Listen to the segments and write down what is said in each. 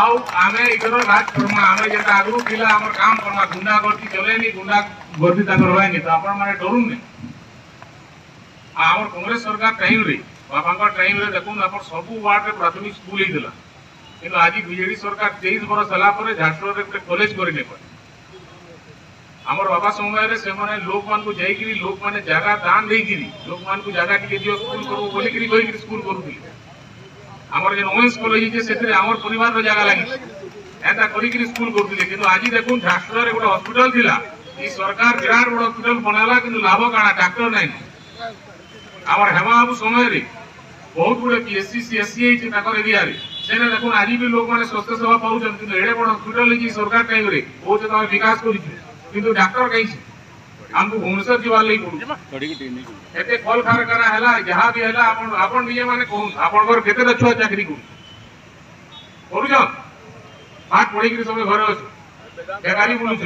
आमे इधर राज करमा आमे जेटा आगु पिला हमर काम करमा गुंडा गर्दी चलेनी गुंडा गर्दी ताकर होयनी तो आपण माने डरुनी आमर कांग्रेस सरकार टाइम रे बापा टाइम रे देखुन आप सब वार्ड रे प्राथमिक स्कूल होइदिला किंतु आज बीजेडी सरकार 23 वर्ष होला पर झारसुगुड़ा रे कॉलेज करिने पर आमर बाबा समय रे से माने लोक मान को जाई कि लोक माने जगह दान देई कि लोक मान को जगह के दियो स्कूल करू बोली कि कोई स्कूल करूथि आमर जे वोमेन्स कॉलेज जे सेते आमर परिवार रो जगह लागि एता करी कि स्कूल करूथि किंतु आज देखुन झारसुगुड़ा रे गोटे हॉस्पिटल थिला ई सरकार विराट बड़ हॉस्पिटल बनाला किंतु लाभ काना डॉक्टर नाही आमर हेमा बाबू समय रे बहुत गुड़े पीएससी सीएससी एरिया से देखो आज भी लोग मैंने स्वास्थ्य सेवा पाँच एड़े बड़ हॉस्पिटल सरकार टाइम रे बहुत विकास कर डाक्टर कहीं हमको भुवनेश्वर जीवार लगी पड़े कल कारखाना है जहाँ भी है आपन निजे माने कहूँ आपन केते छुआ चाकरी कर पाठ पढ़ी सब घर अच्छे बेकारी बुलुच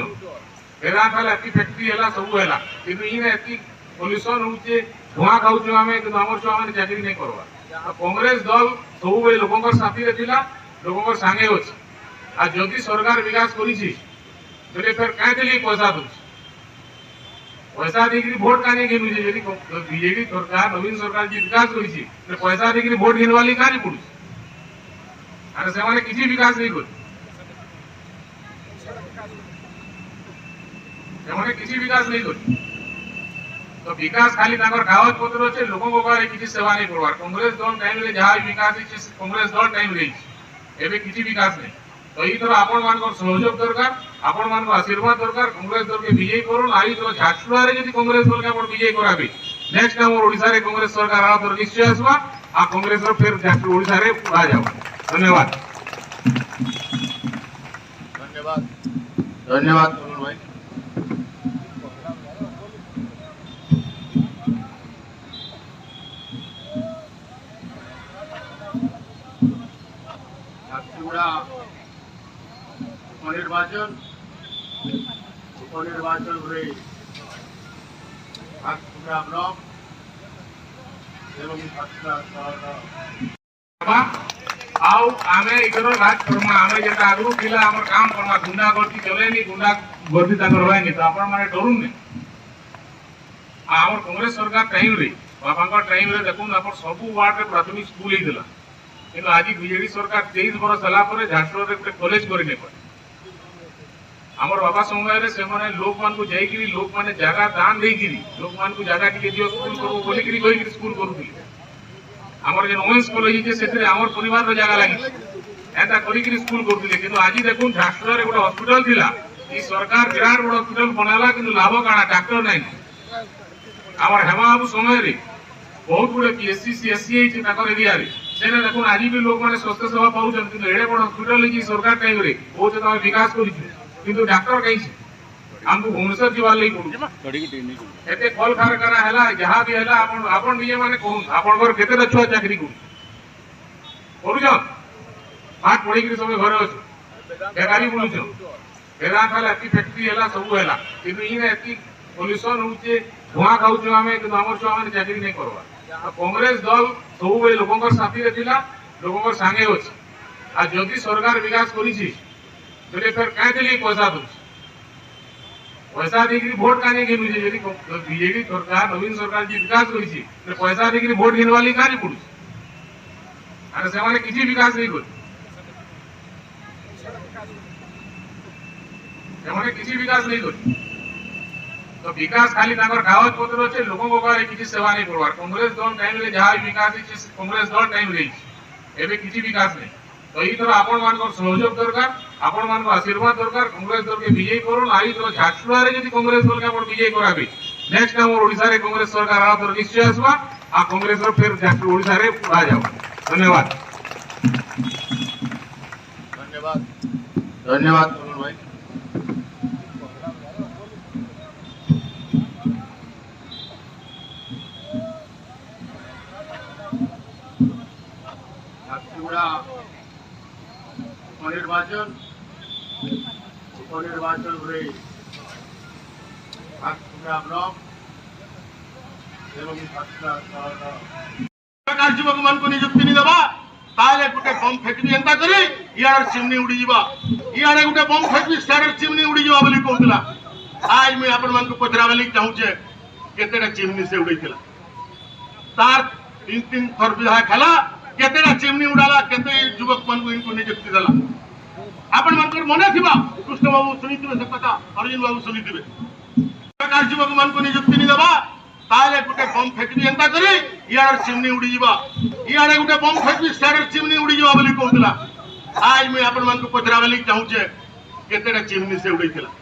बेदांत फैक्ट्री है सब है कि इन पॉल्यूशन होचे धुआं खाऊ आम आम छुआ मैंने चाकरी नहीं करवा कांग्रेस दल सब लोक साथी रे लोक सांगे अच्छे आ जदि सरकार विकास करिछि फिर कहीं पैसा दूसरी पैसा देकर भोट का घेनुचे यदि बीजेडी सरकार नवीन सरकार जी विकास करिछि पैसा देकर भोट घेनवाली कहीं पड़ुछि अरे से माने किसी विकास नहीं कर किसी विकास नहीं कर तो विकास खाली कागज पत्र अच्छे लोक किसी सेवा नहीं करवार कांग्रेस दल टाइम रे जहाँ विकास कांग्रेस दल टाइम रही किसी विकास नहीं तो ये थर आपण मान सहयोग दरकार आपण मान आशीर्वाद दरकार कांग्रेस दल के विजयी करूँ आई थर झारसुगुड़ा रे यदि कांग्रेस दल के विजयी कराबे नेक्स्ट टाइम ओडिशा रे कांग्रेस सरकार आ थर निश्चय आसवा आ कांग्रेस रो फिर झारसुगुड़ा ओडिशा रे आ जाओ धन्यवाद धन्यवाद धन्यवाद भाई निर्वाचन उपनिर्वाचन ब्लॉक एवं आमे इधर राज करमा आमे जेटा आगु पिला हमर काम करमा गुंडा गर्दी चलेनी गुंडा गर्दी ताकर होयनी तो आपण माने डरुनी आमर कांग्रेस सरकार टाइम रे बापा टाइम रे देखुन आप सब वार्ड रे प्राथमिक स्कूल होइदिला किंतु आज बीजेडी सरकार 23 वर्ष होला पर झारसुगुड़ा रे कॉलेज करिने पर आमर बाबा समय रे से माने लोक मान को जाई कि लोक माने जगह दान देई कि लोक मान को जगह के दियो स्कूल करू बोली कि कोई स्कूल करूथि आमर जे वोमेन्स कॉलेज जे सेते आमर परिवार रो जगह लागि एता करी कि स्कूल करूथि किंतु आज देखुन झारसुगुड़ा रे गोटे हॉस्पिटल थिला ई सरकार विराट बड़ हॉस्पिटल बनाला किंतु लाभ काना डॉक्टर नाही आमर हेमा बाबू समय रे बहुत गुड़े पीएससी सीएससी एरिया से देखो आज भी लोग मैंने स्वास्थ्य सेवा पाँच एड़े बड़ हॉस्पिटल सरकार टाइम रे बहुत विकास कर डाक्टर कहीं हमको भुवनेश्वर जीवार लगी पड़े कल कारखाना है जहाँ भी है आपन निजे माने कहूँ आपन केते छुआ चाकरी कर पाठ पढ़ी सब घर अच्छे बेकारी बुलुच बेदांत फैक्ट्री है सब है कि इन पॉल्यूशन होचे धुआं खाऊ आम आम छुआ मैंने चाकरी नहीं करवा कांग्रेस दल सब लोक साथी रे लोक सांगे अच्छे आ जदि सरकार विकास करिछि फिर कहीं पैसा दूसरी पैसा देकर भोट का घेनुचे यदि बीजेडी सरकार नवीन सरकार जी विकास करिछि पैसा देकर भोट घेनवाली कहीं पड़ुछि अरे से माने किसी विकास नहीं कर किसी विकास नहीं कर तो विकास खाली कागज पत्र अच्छे लोक किसी सेवा नहीं करवार कांग्रेस दल टाइम रे जहाँ विकास कांग्रेस दल टाइम रही किसी विकास नहीं तो ये थर आपण मान सहयोग दरकार आपण मान आशीर्वाद दरकार कांग्रेस दल के विजयी करूँ आई थर झारसुगुड़ा रे यदि कांग्रेस दल के विजयी कराबे नेक्स्ट टाइम ओडिशा रे कांग्रेस सरकार आ थर निश्चय आसवा आ कांग्रेस रो फिर झारसुगुड़ा ओडिशा रे आ जाओ धन्यवाद धन्यवाद धन्यवाद भाई निर्वाचन उपनिर्वाचन ब्लॉक एवं सरकार युवक मान को नियुक्ति नहीं दबा ताले गुटे बम फेकबी एंता करी इयार चिमनी उड़ी जीवा इयारे गुटे बम फेकबी सारे चिमनी उड़ी जीवा बोली कहउतला आज मैं आपण मान को पचरा बोली चाहू छे केतेटा चिमनी से उड़ी थिला तार तीन तीन थर विधायक खला केतेटा चिमनी उड़ाला केते युवक मान को इनको नियुक्ति देला आपण मान को मने थिबा कृष्ण बाबू सुनिथिबे से कथा अर्जुन बाबू सुनिथिबे सरकार युवक मान को नियुक्ति नि देबा ताले गुटे बम फेकबी एंता करी इयार चिमनी उड़ी जीवा इयारे गुटे बम फेकबी सारे चिमनी उड़ी जीवा बोली कहउतला आज मैं आपण मान को पचरा बोली चाहू छे केतेटा चिमनी से उड़ी थिला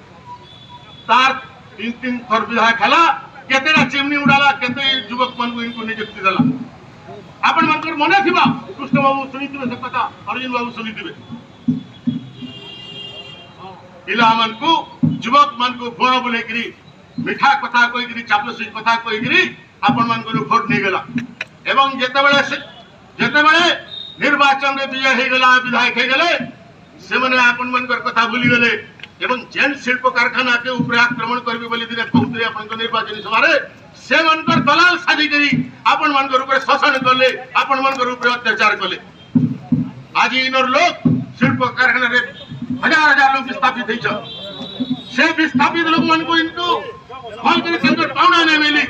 तार तीन तीन थर विधायक खला केतेटा चिमनी उड़ाला केते युवक मान को इनको नियुक्ति देला आपण मान को मने थिबा कृष्ण बाबू सुनिथिबे से कथा अर्जुन बाबू सुनिथिबे पिला मान को युवक मान को भोर बोलेकरी मिठा कथा कहिकरी चापलुसी कथा कहिकरी आपण मान को भोट नहीं गेला एवं जेतेबेले निर्वाचन रे विजय हे गेला विधायक हे गेले से माने आपण मान कर कथा भूली गेले एवं जेन शिल्प कारखाना के ऊपर आक्रमण करबे बोली दिने कहउतरे आपण को निर्वाचन सभा रे से मान कर दलाल साजी करी आपण मान कर ऊपर शोषण करले आपण मान कर ऊपर अत्याचार करले आज इनर लोग शिल्प कारखाना रे हजार हजार लोग विस्थापित होइछ से विस्थापित लोग मान को इनको फल के संकट पाउना नै मिली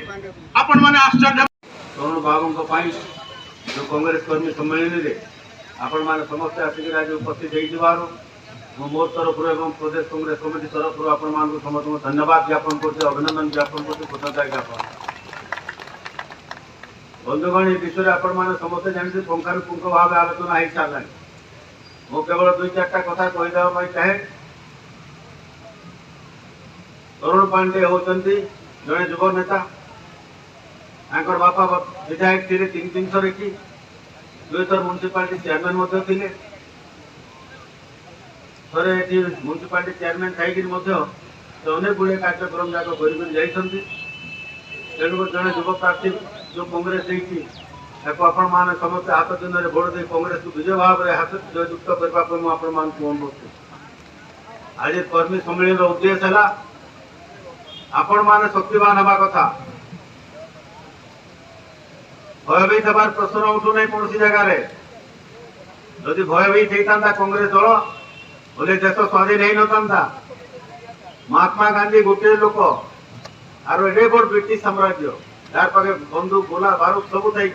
आपण माने आश्चर्य तरुण बाबू को पाई जो कांग्रेस कर्मी सम्मेलन रे आपण माने समस्त आसिक आज उपस्थित होई दिवारो मोर तरफ एवं प्रदेश कांग्रेस कमिटी तरफ आपण मान को समस्त धन्यवाद ज्ञापन करते अभिनंदन ज्ञापन करते कृतज्ञता ज्ञापन बंधुगण ये विषय आपण माने समस्त जानते पुंखानुपुंख भाव आलोचना होई सारला मो केवल दुई चारटा कथा कहि देबा पई चाहे तरुण पांडे होचंती जने युव नेता आंकर बापा विधायक थे तीन तीन थर कि दुई थर म्युनिसिपालिटी चेयरमैन मध्य थिले थरे एठी म्युनिसिपालिटी चेयरमैन थाइकि से अनेक गुड़े कार्यक्रम जाक कर तेणु जड़े युव प्रार्थी जो कांग्रेस आपण मैंने समस्त हाथ दिन में भोट दे कांग्रेस को विजय भाव में हाथ जययुक्त करने मुझे अनुरोध आज कर्मी सम्मेलन उद्देश्य है आपण मैंने शक्तिवान हवा कथा भयभीत हबार प्रश्न उठू ना कौन जगार जदि भयभीत होता कांग्रेस दल बोले देश स्वाधीन हो नता महात्मा गांधी गोटे लोक आर एडे बड़ ब्रिटिश साम्राज्य यार पाखे बंदूक गोला बारूद सब थी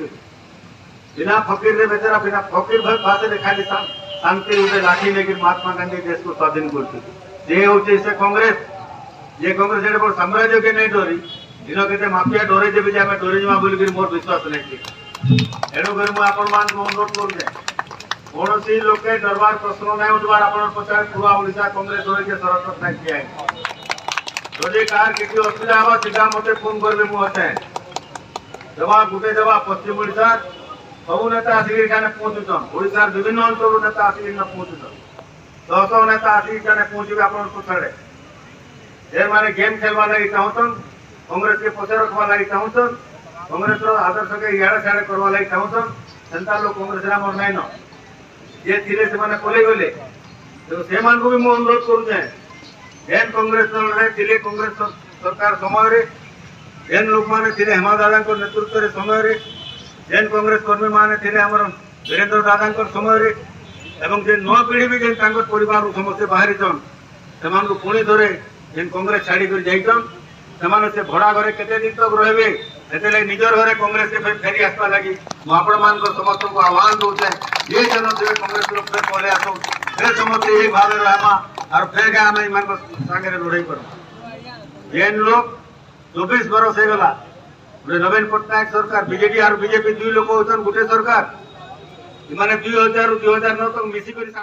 बिना फकीर रे बेचारा बिना फकीर भाषा खाली शांति गोटे लाठी लेकिन महात्मा गांधी देश को स्वाधीन कर से कांग्रेस ये कांग्रेस एडे बड़ साम्राज्य के नहीं डरी दिन के माफिया डरे देवी जे आम डरी जा बोल मोर विश्वास नहीं तेणुकर मुझे अनुरोध करुचे कौन सी लोग डरबार प्रश्न नहीं उठवार आप पचार पूरा ओडिशा कांग्रेस होके सरकार नहीं किया जदि कार किसी असुविधा हम सीधा मत फोन करेंगे मुझे जवाब गोटे जवाब पश्चिम ओडिशा सब नेता आसिक पहुंचुन ओडिशार विभिन्न अंचल नेता आसिक पहुंचुन 100 नेता आसिक पहुंचे आप पछाड़े ये माने गेम खेलवा लगी चाहून कांग्रेस के पछे रखवा लगी चाहून कांग्रेस आदर्श के इाड़े सियाड़े करवा लगी चाहून सेंता लोग कांग्रेस आमर नाइन ये थिले से माने कोले गले तो से मान को भी मो अनुरोध करूचे जेन कांग्रेस दल थिले कांग्रेस सरकार समय रे जेन लोक माने थिले हेमा दादा को नेतृत्व रे समय रे जेन कांग्रेस कर्मी माने थिले हमर वीरेंद्र दादा को समय रे एवं जे नवा पीढ़ी भी जेन तांकर परिवार समस्त बाहरी छन सेमान को पुणी धरे जेन कांग्रेस छाड़ी कर जाइछन सेमाने से भड़ा घरे केते दिन तक रहबे एते निजर घरे कांग्रेस से फेरी आसवा लगी मो आपण मान को समस्त को आह्वान दूचे ये जन से कांग्रेस लोग फिर पहले आसो फिर समस्त यही भाव रहमा और फिर के हम मान को संगे लड़ाई करो जेन लोग 24 बरस हो गला नवीन पटनायक सरकार बीजेडी और बीजेपी दुई लोग होचन गुटे सरकार माने 2000 2009 तक मिसी करी